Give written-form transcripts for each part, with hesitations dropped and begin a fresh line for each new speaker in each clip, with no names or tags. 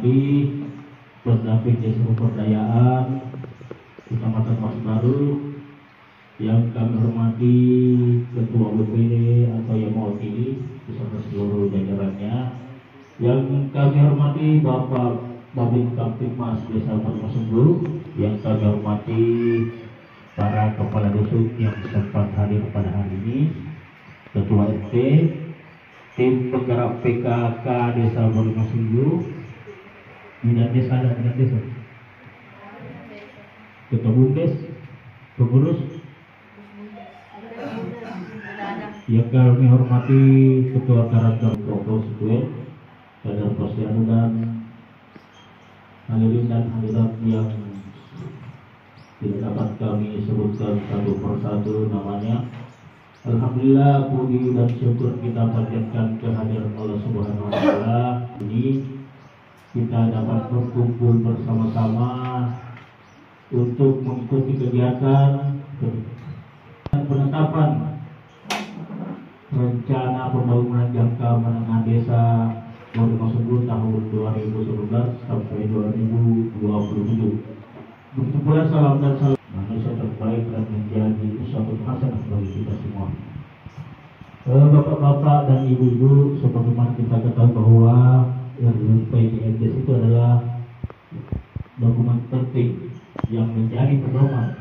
hormati pendamping desa pemberdayaan Kecamatan Mas Baru, yang kami hormati Ketua BPD atau yang mewakili beserta seluruh jajarannya, yang kami hormati Bapak Babin Kamtipmas Desa Marmasunggu, yang kami hormati para kepala dusun yang sempat hadir pada hari ini, Ketua RT, tim penggerak PKK Desa Marmasunggu, Bidang Desa dan Bidang Desa, Ketua Bumdes, pengurus, yang kami hormati Ketua Karantar Provinsi Situen, Kader Posyandu dan hadirin dan hadirat yang tidak dapat kami sebutkan satu persatu namanya. Alhamdulillah, puji dan syukur kita panjatkan kehadiran Allah Subhanahu wa Ta'ala. Ini kita dapat berkumpul bersama-sama untuk mengikuti kegiatan penetapan rencana pembangunan jangka menengah desa Marmasunggu tahun 2019 sampai 2027. Begitu pula salam dan salam manusia terbaik dan menjadi suatu hasanah bagi kita semua. Bapak-bapak dan ibu-ibu, sebagaimana kita ketahui bahwa RUPJMDes itu adalah dokumen penting yang menjadi pedoman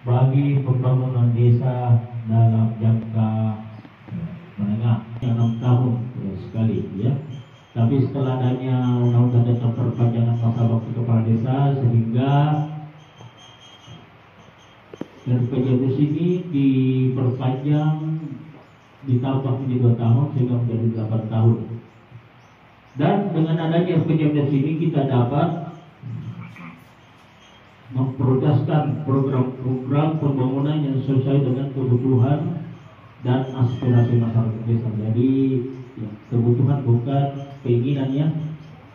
bagi pembangunan desa dalam jangka menengah 6 tahun sekali, ya. Tapi setelah adanya undang-undang tentang perpanjangan masa bakti kepala desa, sehingga RPJMDes ini diperpanjang, ditambah menjadi 2 tahun sehingga menjadi 8 tahun. Dan dengan adanya RPJMDes ini kita dapat memprioritaskan program-program pembangunan yang sesuai dengan kebutuhan dan aspirasi masyarakat desa. Jadi ya, kebutuhan bukan keinginannya,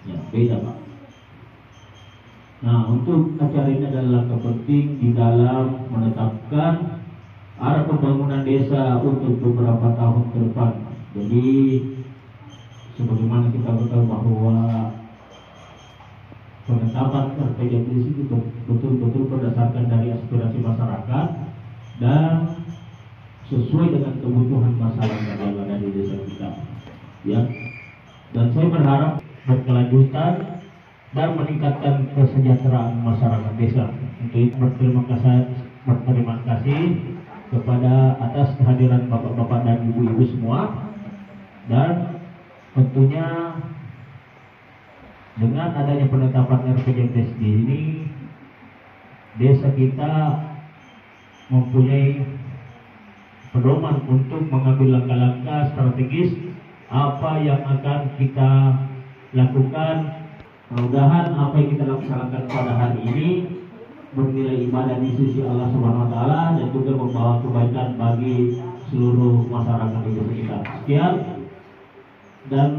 ya beda Pak. Nah, untuk acara ini adalah langkah penting di dalam menetapkan arah pembangunan desa untuk beberapa tahun ke depan. Jadi sebagaimana kita ketahui bahwa penetapan RPJMDes itu betul-betul berdasarkan dari aspirasi masyarakat dan sesuai dengan kebutuhan masyarakat yang ada di desa kita, ya. Dan saya berharap berkelanjutan dan meningkatkan kesejahteraan masyarakat desa. Untuk itu berterima kasih kepada atas kehadiran bapak-bapak dan ibu-ibu semua, dan tentunya dengan adanya penetapan RPJMDes ini, desa kita mempunyai pedoman untuk mengambil langkah-langkah strategis apa yang akan kita lakukan. Mudah-mudahan apa yang kita laksanakan pada hari ini bernilai ibadah di sisi Allah Subhanahu wa Ta'ala dan juga membawa kebaikan bagi seluruh masyarakat di desa kita. Sekian, dan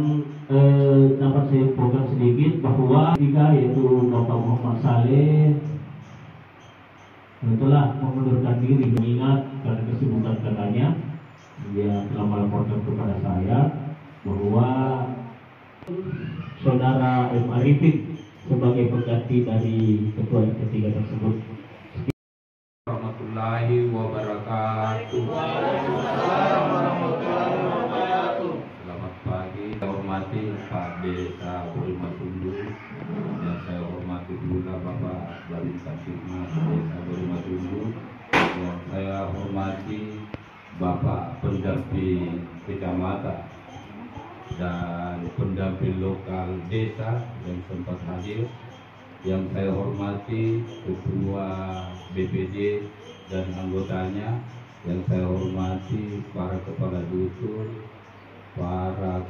dapat saya infokan sedikit bahwa tiga, yaitu Bapak Muhammad Saleh telah mengundurkan diri, mengingat karena kesibukan katanya. Dia telah melaporkan kepada saya bahwa Saudara M. Arifin sebagai pengganti dari ketua yang ketiga tersebut.
Warahmatullahi wabarakatuh. Selamat pagi. Saya hormati Pak Desa Marmasunggu, dan saya hormati pula Bapak Babin Kamtipmas Desa Marmasunggu, dan saya hormati Bapak pendamping kecamatan dan pendamping lokal desa yang sempat hadir, yang saya hormati Ketua BPD dan anggotanya, yang saya hormati para kepala dusun, para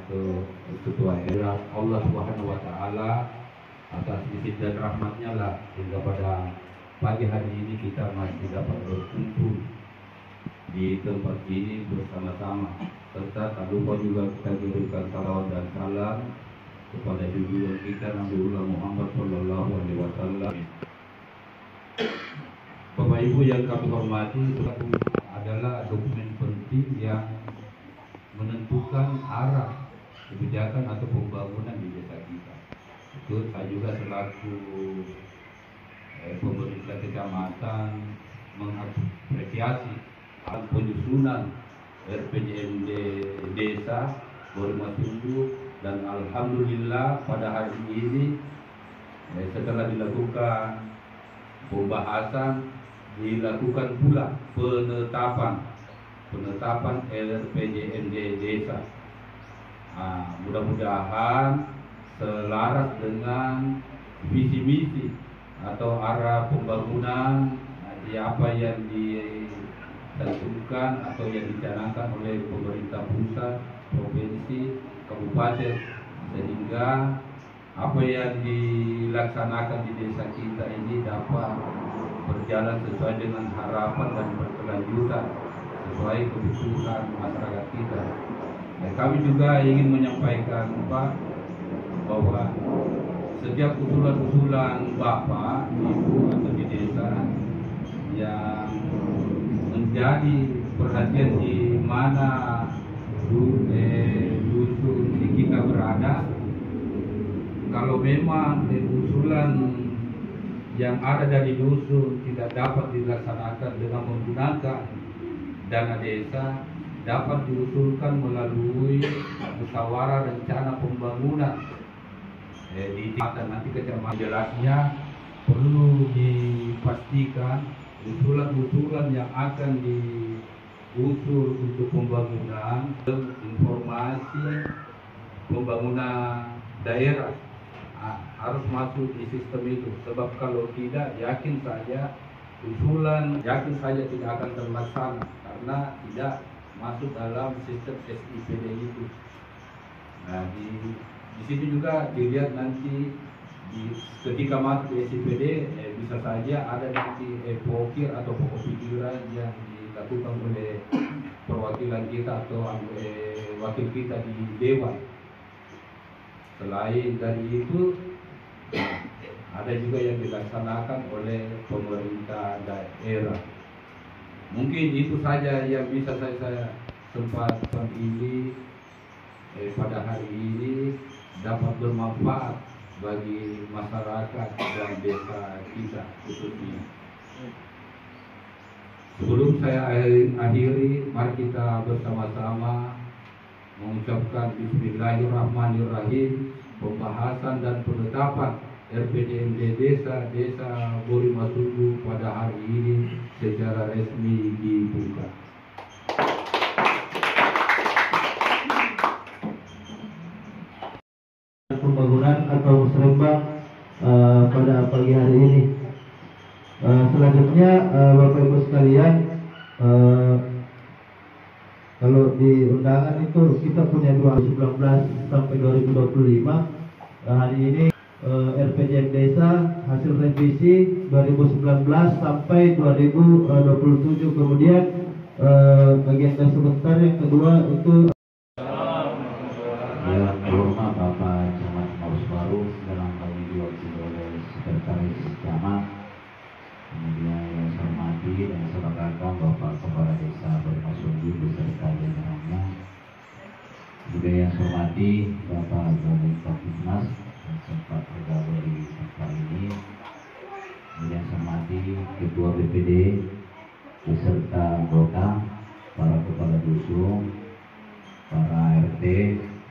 ketua RT. Allah Subhanahu wa Ta'ala atas izin dan rahmatnya lah hingga pada pagi hari ini kita masih dapat berkumpul di tempat ini bersama-sama, serta tak lupa juga kita berikan salawat dan salam kepada junjungan kita Nabiullah Muhammad Sallallahu Alaihi Wasallam. Bapak Ibu yang kami hormati, adalah dokumen penting yang menentukan arah kebijakan atau pembangunan di desa kita. Itu saya juga selaku pemerintah kecamatan mengapresiasi penyusunan RPJMD Desa Borimasundu, dan alhamdulillah pada hari ini setelah dilakukan pembahasan, dilakukan pula penetapan RPJMD Desa. Mudah-mudahan selaras dengan visi misi atau arah pembangunan apa yang ditentukan atau yang dicanangkan oleh pemerintah pusat, provinsi, kabupaten, sehingga apa yang dilaksanakan di desa kita ini dapat berjalan sesuai dengan harapan dan berkelanjutan sesuai kebutuhan masyarakat kita. Dan kami juga ingin menyampaikan Pak, bahwa setiap usulan-usulan Bapak, Ibu atau di desa yang menjadi perhatian di mana dusun kita berada, kalau memang usulan yang ada dari dusun tidak dapat dilaksanakan dengan menggunakan dana desa, dapat diusulkan melalui musyawarah rencana pembangunan di tingkat nanti kecamatan. Jelasnya perlu dipastikan usulan-usulan yang akan diusul untuk pembangunan, informasi pembangunan daerah harus masuk di sistem itu, sebab kalau tidak, yakin saja tidak akan terlaksana karena tidak masuk dalam sistem SIPD itu. Nah, di situ juga dilihat nanti ketika masuk di SIPD bisa saja ada nanti pokir atau pokok pikiran yang dilakukan oleh perwakilan kita atau wakil kita di dewan. Selain dari itu, ada juga yang dilaksanakan oleh pemerintah daerah. Mungkin itu saja yang bisa saya sempatkan ini pada hari ini dapat bermanfaat bagi masyarakat dan desa kita khususnya. Sebelum saya akhiri, mari kita bersama-sama mengucapkan Bismillahirrahmanirrahim pembahasan dan penetapan RPJMD Desa Borimasundu pada hari ini secara resmi dibuka.
Pembangunan atau musrembang pada pagi hari ini. Selanjutnya Bapak Ibu sekalian, kalau di undangan itu kita punya 2019 sampai 2025. Hari ini RPJM Desa hasil revisi 2019 sampai 2027. Kemudian agenda sebentar yang kedua itu
Yang terhormat Bapak Camat Maus Baru dalam hal ini diwakili oleh Sekretaris Camat, kemudian yang saya hormati dan saya banggakan Bapak Kepala Desa Borimasundu beserta jajarannya, juga yang saya hormati Bapak Gubernur Kapitmas yang sempat bergabung di tempat ini, kemudian saya hormati Ketua BPD beserta anggota, para kepala dusun, para RT,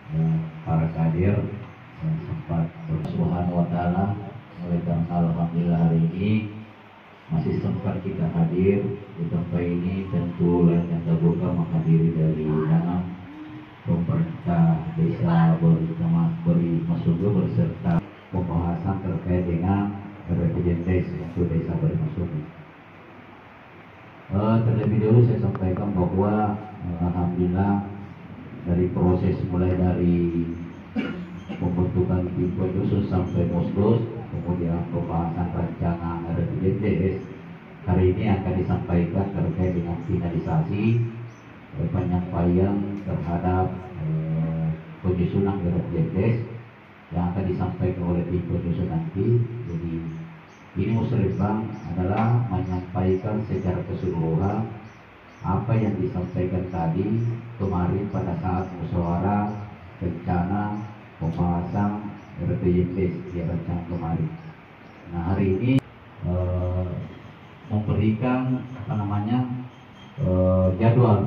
dan para kader yang sempat Subhanahu wa ta'ala. Oleh karena alhamdulillah hari ini masih sempat kita hadir di tempat ini, tentu lain yang terbuka menghadiri dari undangan pemerintah desa Borimasundu beserta pembahasan terkait dengan RPJMD untuk desa Borimasundu. Terlebih dahulu saya sampaikan bahwa alhamdulillah dari proses mulai dari pembentukan tim khusus sampai Mosdos, kemudian pembahasan rancangan RPJMD, hari ini akan disampaikan terkait dengan finalisasi penyampaian terhadap penyusunan RPJMD yang akan disampaikan oleh tim penyusun nanti. Jadi ini musrembang adalah menyampaikan secara keseluruhan apa yang disampaikan tadi kemarin pada saat musyawarah rencana pembahasan
RPJMD di rencana kemarin. Nah, hari ini memberikan jadwal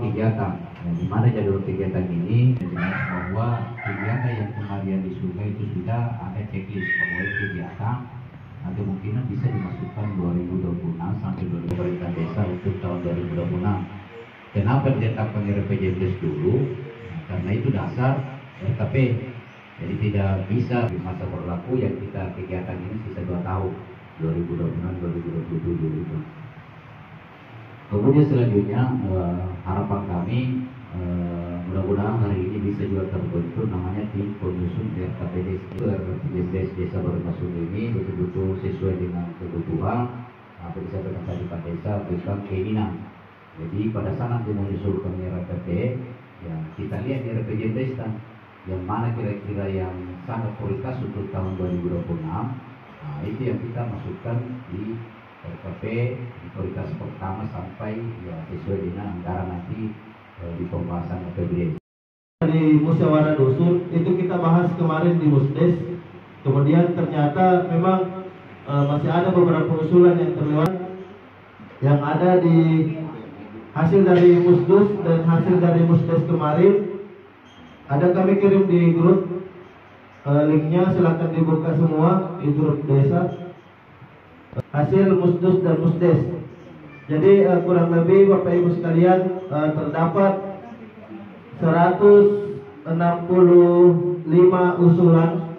kegiatan. Nah, di mana jadwal kegiatan ini jelas bahwa kegiatan yang kemarin di sungai itu sudah ada checklist bahwa kegiatan ada kemungkinan bisa dimasukkan 2026 sampai 2026 desa untuk tahun 2026. Kenapa ditetapkan RPJMD dulu? Nah, karena itu dasar RKP. Jadi tidak bisa di masa berlaku yang kita kegiatan ini sisa 2 tahun 2026-2027 itu. Kemudian selanjutnya harapan kami mudah-mudahan hari ini bisa juga terbentuk namanya tim penyusun RKPD Desa Barumasung ini betul-betul sesuai dengan kebutuhan apa bisa berkaitan desa bukan keinginan. Jadi pada saat nanti menyusulkan RKP, ya kita lihat di RPJ Desa yang mana kira-kira yang sangat prioritas untuk tahun 2026. Nah, itu yang kita masukkan di RKP di prioritas pertama sampai ya sesuai dengan anggaran nanti di pembahasan APBD.
Di musyawarah dusun itu kita bahas kemarin di Musdes, kemudian ternyata memang masih ada beberapa usulan yang terlewat yang ada di hasil dari Musdus dan hasil dari Musdes kemarin. Ada kami kirim di grup, linknya silahkan dibuka semua di grup desa. Hasil Musdus dan Musdes. Jadi kurang lebih Bapak Ibu sekalian terdapat 165 usulan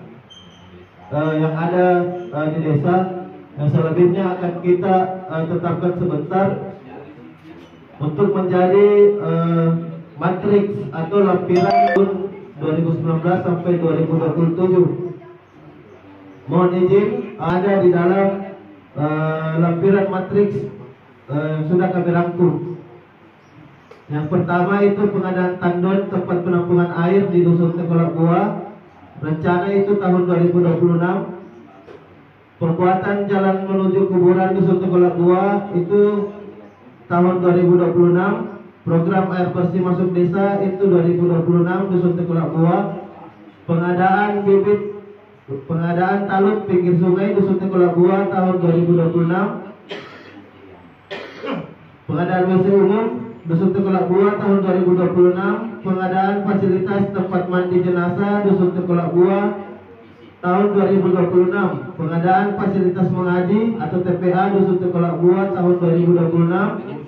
yang ada di desa. Yang selebihnya akan kita tetapkan sebentar untuk menjadi matriks atau lampiran 2019 sampai 2027. Mohon izin ada di dalam lampiran matriks sudah kami rangkum. Yang pertama itu pengadaan tandon tempat penampungan air di Dusun Tekolak Buah. Rencana itu tahun 2026. Pembuatan jalan menuju kuburan Dusun Tekolak Buah itu tahun 2026. Program air bersih masuk desa itu 2026 Dusun Tekolak Buah. Pengadaan talut pinggir sungai Dusun Tekolak Buah tahun 2026. Pengadaan WC umum Dusun Tekolak Buah tahun 2026. Pengadaan fasilitas tempat mandi jenazah Dusun Tekolak Buah tahun 2026. Pengadaan fasilitas mengaji atau TPA Dusun Tekolak Buah tahun 2026.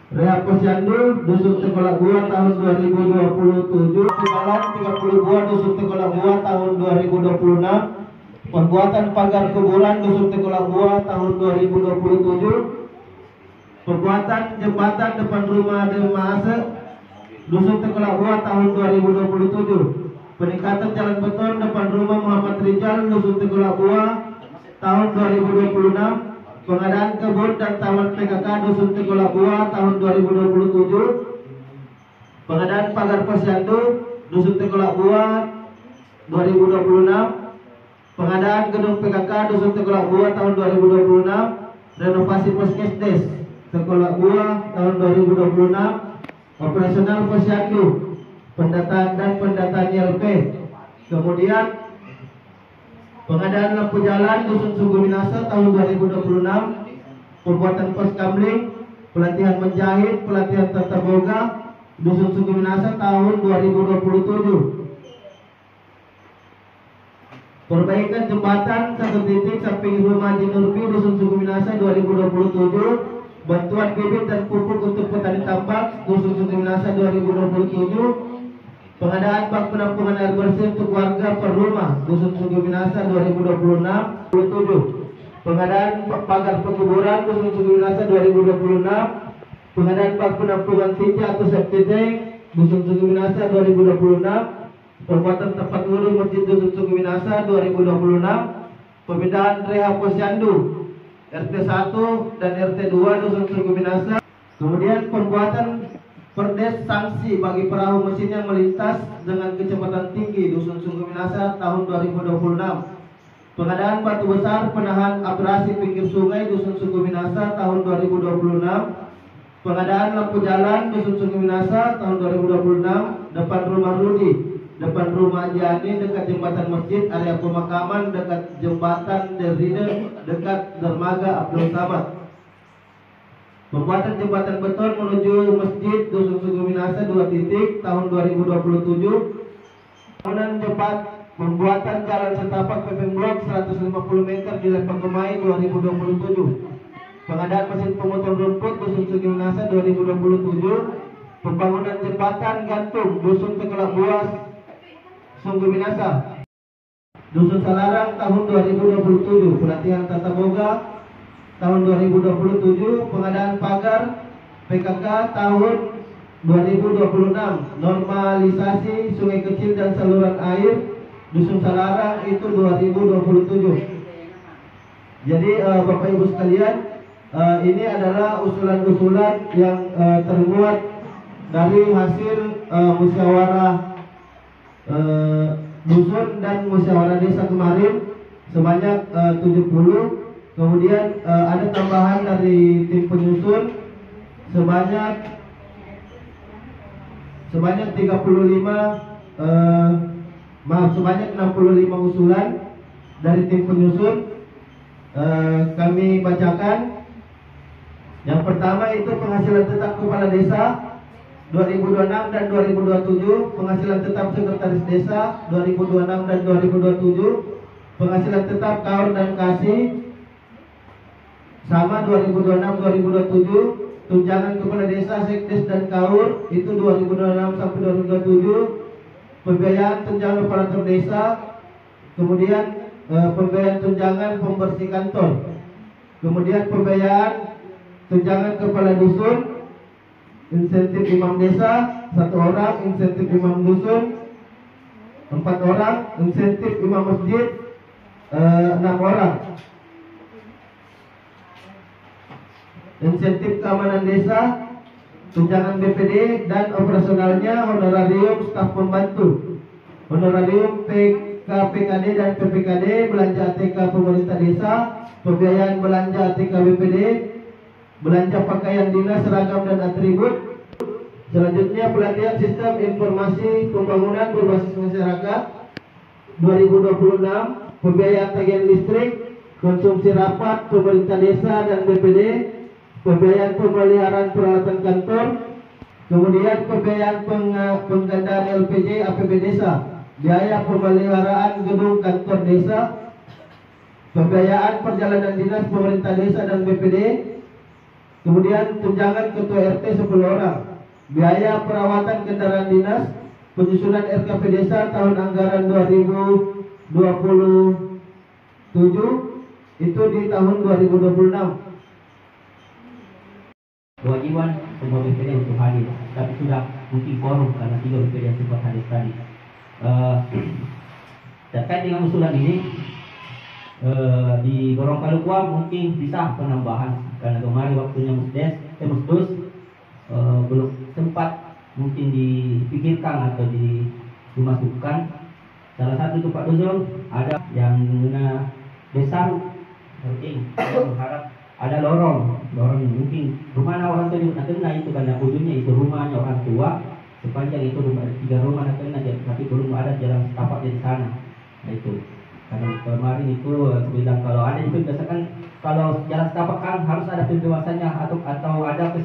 Rehab Posyandu Dusun Tekolak Buah tahun 2027. Jalan 30 buah Dusun Tekolak Buah tahun 2026. Pembuatan pagar kuburan Dusun Tekolak Buah tahun 2027. Pembuatan jembatan depan rumah Demase Dusun Tekolak Buah tahun 2027. Peningkatan jalan beton depan rumah Muhammad Rijal Dusun Tekolak Buah tahun 2026. Pengadaan kebun dan taman PKK Dusun Tekolak Buah tahun 2027. Pengadaan pagar posyandu Dusun Tekolak Buah 2026. Pengadaan gedung PKK Dusun Tekolak Buah tahun 2026. Renovasi Puskesdes Tekolak Buah tahun 2026. Operasional posyandu, pendataan dan pendataan YLP. Kemudian pengadaan lampu jalan Dusun Sungguh Minasa tahun 2026. Pembuatan pos kamling, pelatihan menjahit, pelatihan tata boga Dusun Sungguh Minasa tahun 2027. Perbaikan jembatan satu titik samping rumah di Nurbi Dusun Sungguh Minasa 2027. Bantuan bibit dan pupuk untuk petani tambak Dusun Sungguh Minasa 2027. Pengadaan bak penampungan air bersih untuk warga per rumah Dusun Sungguh Minasa 2026. Pengadaan pagar pekuburan Dusun Sungguh Minasa 2026. Pengadaan bak penampungan tinja atau septic tank Dusun Sungguh Minasa 2026. Pembuatan tempat wudhu Masjid Dusun Sungguh Minasa 2026. Pemindahan Rehab Posyandu RT 1 dan RT 2 Dusun Sungguh Minasa. Kemudian pembuatan perdes sanksi bagi perahu mesin yang melintas dengan kecepatan tinggi Dusun Sungguh Minasa tahun 2026. Pengadaan batu besar penahan abrasi pinggir sungai Dusun Sungguh Minasa tahun 2026. Pengadaan lampu jalan Dusun Sungguh Minasa tahun 2026 depan rumah Rudi depan rumah Jani, dekat jembatan masjid, area pemakaman, dekat jembatan Derride, dekat dermaga Abdul Samad. Pembuatan jembatan beton menuju masjid Dusun Suguminasa 2 titik tahun 2027. Pembuatan jalan setapak paving block 150 meter di Lempang Kemai 2027. Pengadaan mesin pemotong rumput Dusun Suguminasa 2027. Pembangunan jembatan gantung Dusun Tekelak Buas Suguminasa. Dusun Salarang tahun 2027. Pelatihan tata boga tahun 2027. Pengadaan pagar PKK tahun 2026. Normalisasi sungai kecil dan saluran air Dusun Salarang itu 2027. Jadi Bapak Ibu sekalian, ini adalah usulan-usulan yang terbuat dari hasil musyawarah dusun dan musyawarah desa kemarin sebanyak 70. Kemudian ada tambahan dari tim penyusun sebanyak 65 sebanyak 65 usulan dari tim penyusun. Kami bacakan. Yang pertama itu penghasilan tetap kepala desa 2026 dan 2027, penghasilan tetap sekretaris desa 2026 dan 2027, penghasilan tetap kaur dan kasih sama 2026-2027, tunjangan kepala desa, sekdes dan kaur itu 2026 sampai 2027, pembiayaan tunjangan operator desa, kemudian pembiayaan tunjangan pembersih kantor, kemudian pembiayaan tunjangan kepala dusun, insentif imam desa 1 orang, insentif imam dusun 4 orang, insentif imam masjid 6 orang. Insentif keamanan desa, tunjangan BPD dan operasionalnya honorarium staf pembantu, honorarium PKPKD dan PPKD, belanja ATK pemerintah desa, pembiayaan belanja ATK BPD, belanja pakaian dinas, seragam dan atribut. Selanjutnya pelatihan sistem informasi pembangunan berbasis masyarakat 2026, pembiayaan tagihan listrik, konsumsi rapat pemerintah desa dan BPD, pembiayaan pemeliharaan peralatan kantor, kemudian pembiayaan penggandaan LPG APB desa, biaya pemeliharaan gedung kantor desa, pembiayaan perjalanan dinas pemerintah desa dan BPD, kemudian tunjangan ketua RT 10 orang, biaya perawatan kendaraan dinas, penyusunan RKP desa tahun anggaran 2027 itu di tahun 2026.
Kewajiban semua BPD untuk hadir, tapi sudah mungkin korum karena 3 BPD yang sempat hadir tadi. Terkait dengan usulan ini, di Gorontalo mungkin bisa penambahan karena kemarin waktunya musdes belum sempat mungkin dipikirkan atau dimasukkan. Salah satu itu Pak Dusun ada yang guna desa penting, berharap ada lorong mungkin rumah orang tua juga kena itu karena ujungnya itu rumahnya orang tua, sepanjang itu rumah 3 rumah kena, tapi belum ada jalan setapak di sana. Nah itu karena kemarin itu bilang kalau ada itu biasakan kalau jalan setapak kan harus ada pembebasannya atau ada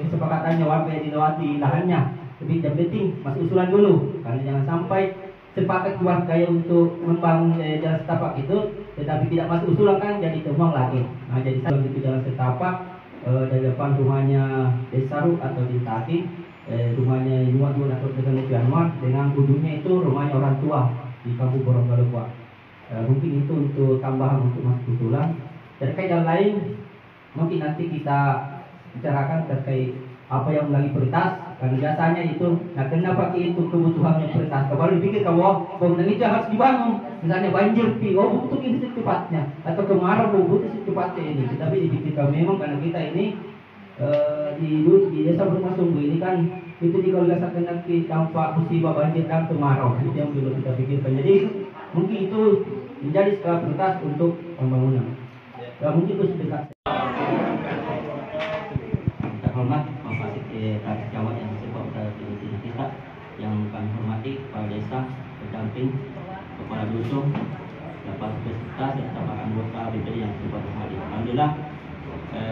kesepakatannya warga yang dilewati lahannya. Tapi yang penting masih usulan dulu karena jangan sampai sepakat warga untuk membangun jalan setapak itu tetapi tidak masuk usulan kan jadi temuan lagi. Nah jadi kalau itu jalan setapak dari depan rumahnya Desaru atau di Tati, rumahnya Yuan atau dengan Januar, dengan ujungnya itu rumahnya orang tua di Kampung Gorontalo. Mungkin itu untuk tambahan untuk masuk usulan. Terkait yang lain mungkin nanti kita bicarakan terkait apa yang lagi prioritas. Karena biasanya itu, nah kenapa itu kebutuhan yang prioritas? Kalau dipikir kalau bangunan itu harus dibangun, misalnya banjir, butuh ini secepatnya, atau kemarau butuh secepatnya ini. Tapi dipikirkan memang karena kita ini di desa Rumah Sungguh ini kan itu dikalkulasikan nanti dampak musibah banjir dan kemarau itu yang perlu kita pikirkan. Jadi mungkin itu menjadi skala prioritas untuk pembangunan. Mungkin itu sedekat. Terhormat Bapak Kasih Jawab yang disebut kita yang kami hormati Kepala Desa desa, pendamping, kepala dusun, dapat peserta serta para anggota BPD yang sempat hadir. Alhamdulillah,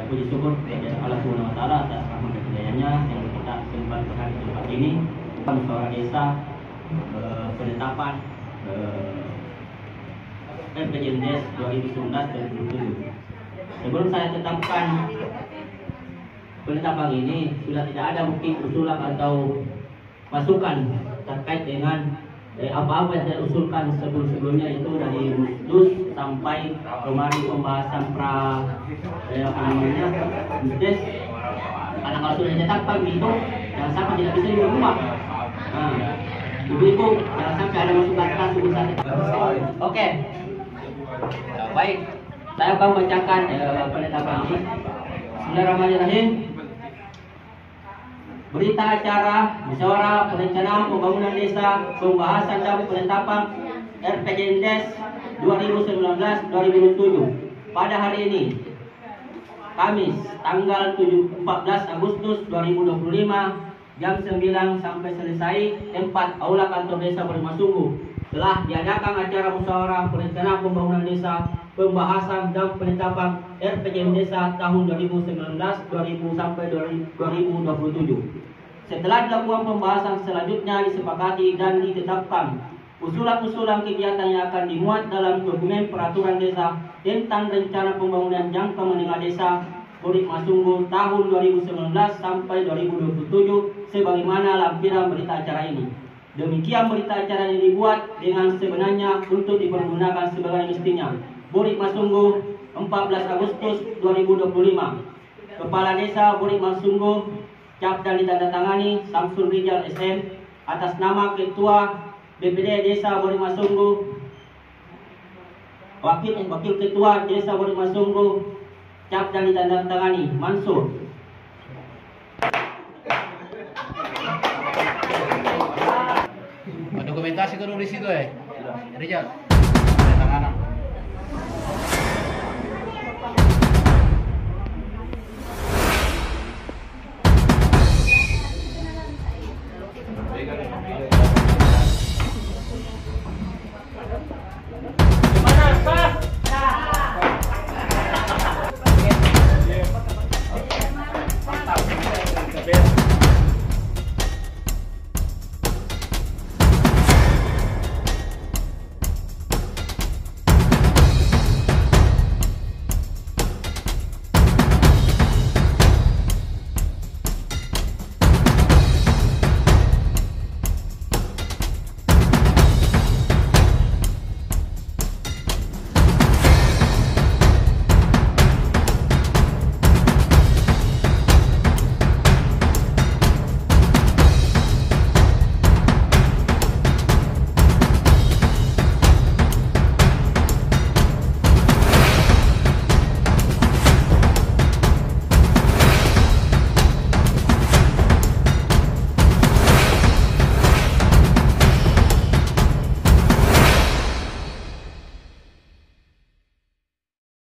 puji syukur kepada Allah Subhanahu Wa Taala atas rahmat dan hidayahnya yang kita sempat berhadir di tempat ini. Musyawarah desa penetapan RPJMDes 2019-2027. Sebelum saya tetapkan penetapan ini, sudah tidak ada bukti usulan atau masukan terkait dengan apa-apa yang saya usulkan sebelum-sebelumnya, itu dari Musdus sampai kemarin pembahasan Musdes. Karena kalau sudah ditetapkan gitu, jangan sampai tidak bisa diubah. Nah, ibu-ibu jangan sampai ada masukan keras urusan. Oke. Baik, saya akan bacakan penetapan ini. Bismillahirrahmanirrahim. Berita acara musyawarah perencanaan pembangunan desa pembahasan dan penetapan RPJMDes 2019-2027 pada hari ini, Kamis tanggal 14 Agustus 2025 jam 9 sampai selesai. Tempat Aula Kantor Desa Bolimasunggu. Telah diadakan acara musyawarah perencanaan pembangunan desa pembahasan dan penetapan RPJM desa tahun 2019 sampai 2027. Setelah dilakukan pembahasan, selanjutnya disepakati dan ditetapkan usulan-usulan kegiatan yang akan dimuat dalam dokumen peraturan desa tentang rencana pembangunan jangka menengah desa Bolimasunggu tahun 2019 sampai 2027 sebagaimana lampiran berita acara ini. Demikian berita acara yang dibuat dengan sebenarnya untuk dipergunakan sebagai mestinya. Bolimasunggu 14 Agustus 2025. Kepala Desa Bolimasunggu, cap dan ditandatangani Samsul Rijal SM atas nama Ketua BPD Desa Bolimasunggu. Wakil Ketua Desa Bolimasunggu, cap dan ditandatangani Mansur.
Dokumentasi kan di situ Rijal.